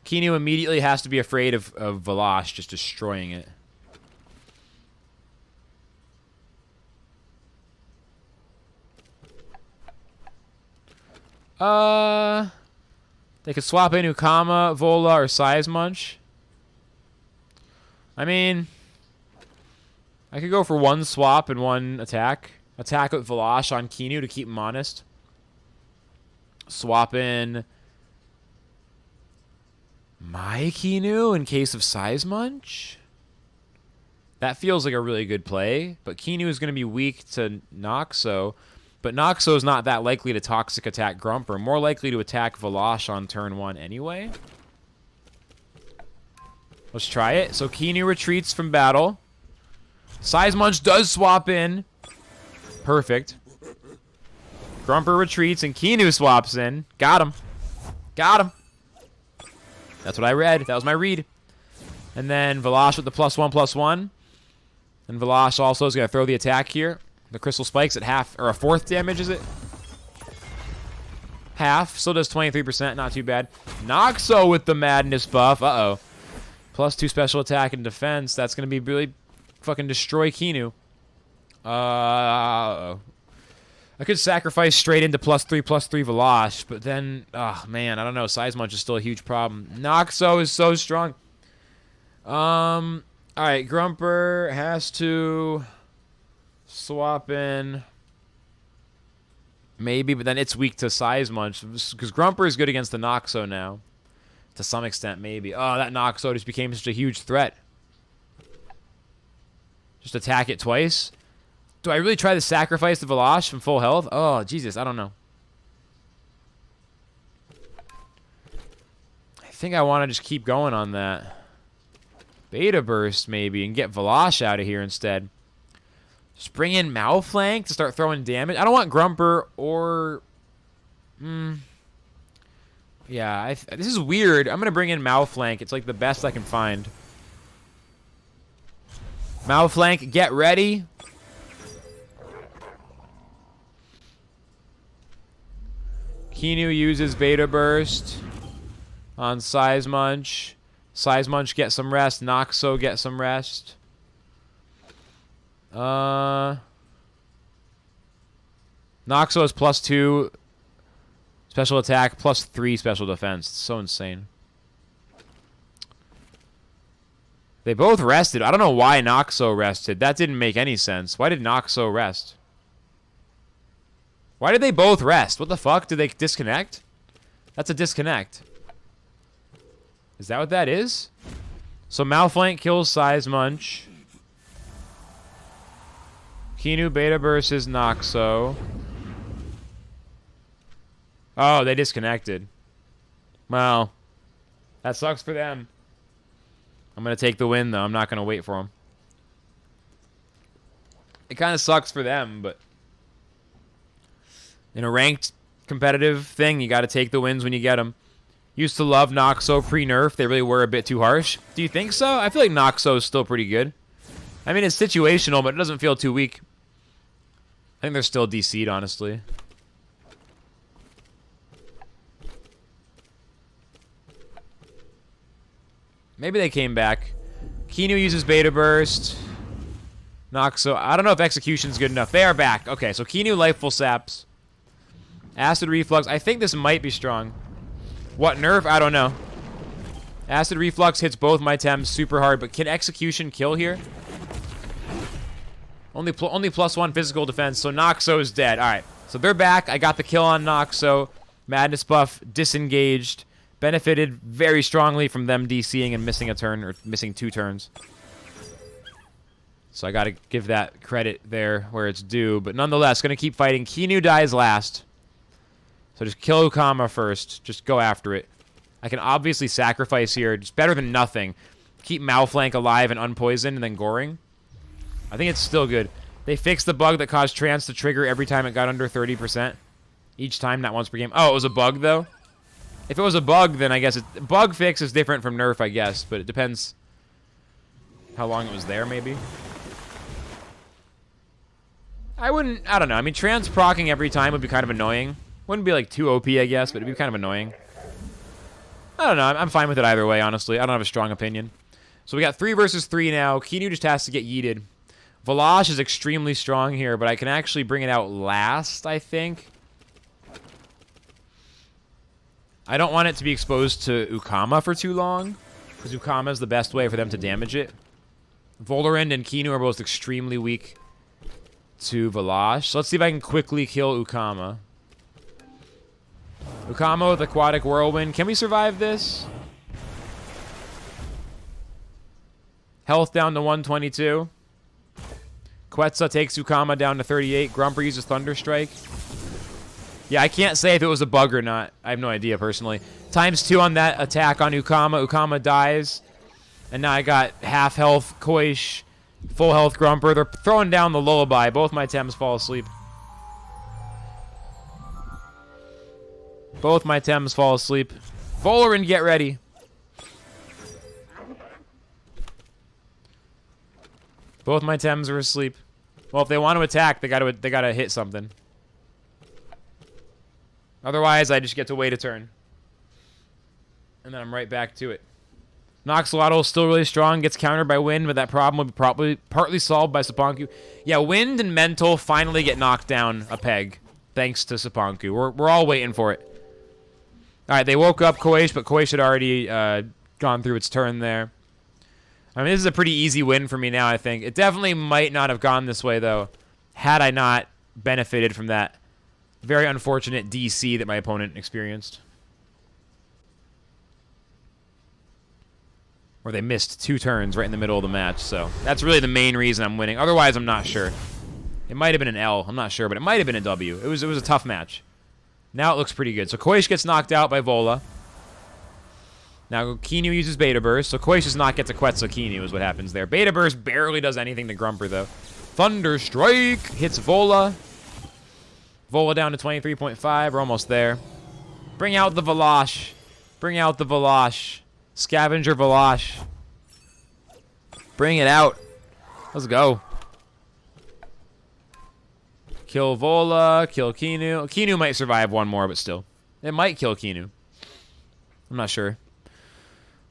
Kinu immediately has to be afraid of Velosh just destroying it. They could swap in Ukama, Vola, or Size Munch. I mean, I could go for one swap and one attack. Attack with Velosh on Kinu to keep him honest. Swap in my Kinu in case of Size Munch. That feels like a really good play, but Kinu is going to be weak to Noxo. But Noxo is not that likely to Toxic Attack Grumper. More likely to attack Velosh on turn 1 anyway. Let's try it. So Kinu retreats from battle. Size Munch does swap in. Perfect. Grumper retreats and Kinu swaps in. Got him. Got him. That's what I read. That was my read. And then Velosh with the +1/+1. And Velosh also is going to throw the attack here. The Crystal Spikes at half, or a fourth damage, is it? Half. Still does 23%. Not too bad. Noxo with the Madness buff. Uh-oh. +2 special attack and defense. That's going to be really fucking destroy Kinu. Uh-oh. I could sacrifice straight into +3/+3 Velosh, but then, oh man, I don't know. Size Munch is still a huge problem. Noxo is so strong. All right, Grumper has to swap in. Maybe, but then it's weak to Size Munch because Grumper is good against the Noxo now, to some extent. Maybe. Oh, that Noxo just became such a huge threat. Just attack it twice. Do I really try to sacrifice the Velosh from full health? Oh, Jesus, I don't know. I think I want to just keep going on that. Beta Burst, maybe, and get Velosh out of here instead. Just bring in Malflank to start throwing damage. I don't want Grumper or... Yeah, this is weird. I'm going to bring in Malflank. It's like the best I can find. Malflank, get ready. Kinu uses Beta Burst on Size Munch. Size Munch, get some rest. Noxo, get some rest. Noxo has +2 special attack, +3 special defense. It's so insane. They both rested. I don't know why Noxo rested. That didn't make any sense. Why did Noxo rest? Why did they both rest? What the fuck? Did they disconnect? That's a disconnect. Is that what that is? So Malflank kills Size Munch. Kinu Beta Burst is Noxo. Oh, they disconnected. Well, that sucks for them. I'm going to take the win, though. I'm not going to wait for them. It kind of sucks for them, but... in a ranked competitive thing, you got to take the wins when you get them. Used to love Noxo pre-nerf. They really were a bit too harsh. Do you think so? I feel like Noxo is still pretty good. I mean, it's situational, but it doesn't feel too weak. I think they're still DC'd, honestly. Maybe they came back. Kinu uses Beta Burst. Noxo. I don't know if Execution's good enough. They are back. Okay, so Kinu Lifeful Saps. Acid Reflux. I think this might be strong. What nerf? I don't know. Acid Reflux hits both my Tems super hard, but can Execution kill here? Only +1 physical defense, so Noxo is dead. All right, so they're back. I got the kill on Noxo. Madness buff disengaged. Benefited very strongly from them DCing and missing a turn, or missing 2 turns. So I got to give that credit there where it's due. But nonetheless, going to keep fighting. Kinu dies last. So just kill Ukama first. Just go after it. I can obviously sacrifice here. Just better than nothing. Keep Malflank alive and unpoisoned and then goring. I think it's still good. They fixed the bug that caused trance to trigger every time it got under 30%. Each time, not once per game. Oh, it was a bug, though? If it was a bug, then I guess bug fix is different from nerf, I guess. But it depends how long it was there, maybe. I don't know. I mean, trans procking every time would be kind of annoying. Wouldn't be like too OP, I guess, but it'd be kind of annoying. I don't know. I'm fine with it either way, honestly. I don't have a strong opinion. So we got 3 versus 3 now. Kinu just has to get yeeted. Valash is extremely strong here, but I can actually bring it out last, I think. I don't want it to be exposed to Ukama for too long, because Ukama is the best way for them to damage it. Volorend and Kinu are both extremely weak to Valash. So let's see if I can quickly kill Ukama. Ukama with Aquatic Whirlwind. Can we survive this? Health down to 122. Quetzal takes Ukama down to 38. Grumper uses Thunder Strike. Yeah, I can't say if it was a bug or not. I have no idea, personally. ×2 on that attack on Ukama. Ukama dies. And now I got half health Koish, full health Grumper. They're throwing down the lullaby. Both my Tems fall asleep. Both my Tems fall asleep. Volorend, get ready. Both my Tems are asleep. Well, if they want to attack, they gotta hit something. Otherwise, I just get to wait a turn. And then I'm right back to it. Noxolotl is still really strong, gets countered by Wind, but that problem will be probably partly solved by Cipanku. Yeah, Wind and Mental finally get knocked down a peg, thanks to Cipanku. We're all waiting for it. Alright, they woke up Koish, but Koish had already gone through its turn there. I mean, this is a pretty easy win for me now, I think. It definitely might not have gone this way, though, had I not benefited from that very unfortunate DC that my opponent experienced. Or they missed 2 turns right in the middle of the match, so that's really the main reason I'm winning. Otherwise, I'm not sure. It might have been an L, I'm not sure, but it might have been a W. It was a tough match. Now it looks pretty good. So Koish gets knocked out by Vola. Now Kinu uses Beta Burst, so Koish does not get to Quetzal Kinu is what happens there. Beta Burst barely does anything to Grumper, though. Thunder Strike hits Vola. Vola down to 23.5. We're almost there. Bring out the Valash. Bring out the Valash. Scavenger Valash. Bring it out. Let's go. Kill Vola. Kill Kinu. Kinu might survive one more, but still. It might kill Kinu. I'm not sure.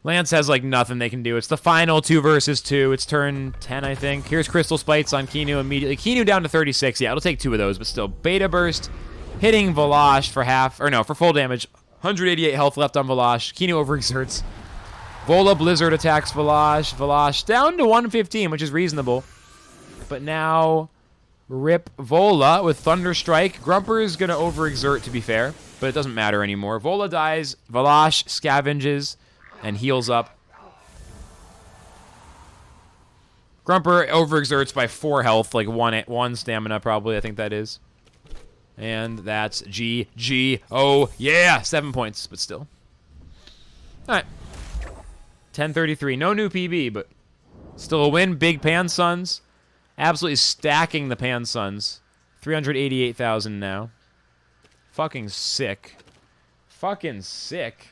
Lance has, like, nothing they can do. It's the final 2 versus 2. It's turn 10, I think. Here's Crystal Spites on Kinu immediately. Kinu down to 36. Yeah, it'll take 2 of those, but still. Beta Burst hitting Valash for half, or no, for full damage. 188 health left on Valash. Kinu overexerts. Vola Blizzard attacks Valash. Valash down to 115, which is reasonable. But now, rip Vola with Thunder Strike. Grumper is going to overexert, to be fair, but it doesn't matter anymore. Vola dies. Valash scavenges and heals up. Grumper overexerts by 4 health, like 1 stamina probably, I think that is. And that's GG. Oh, yeah! 7 points, but still. Alright. 10:33. No new PB, but still a win. Big Pan Suns. Absolutely stacking the Pan Suns. 388,000 now. Fucking sick. Fucking sick.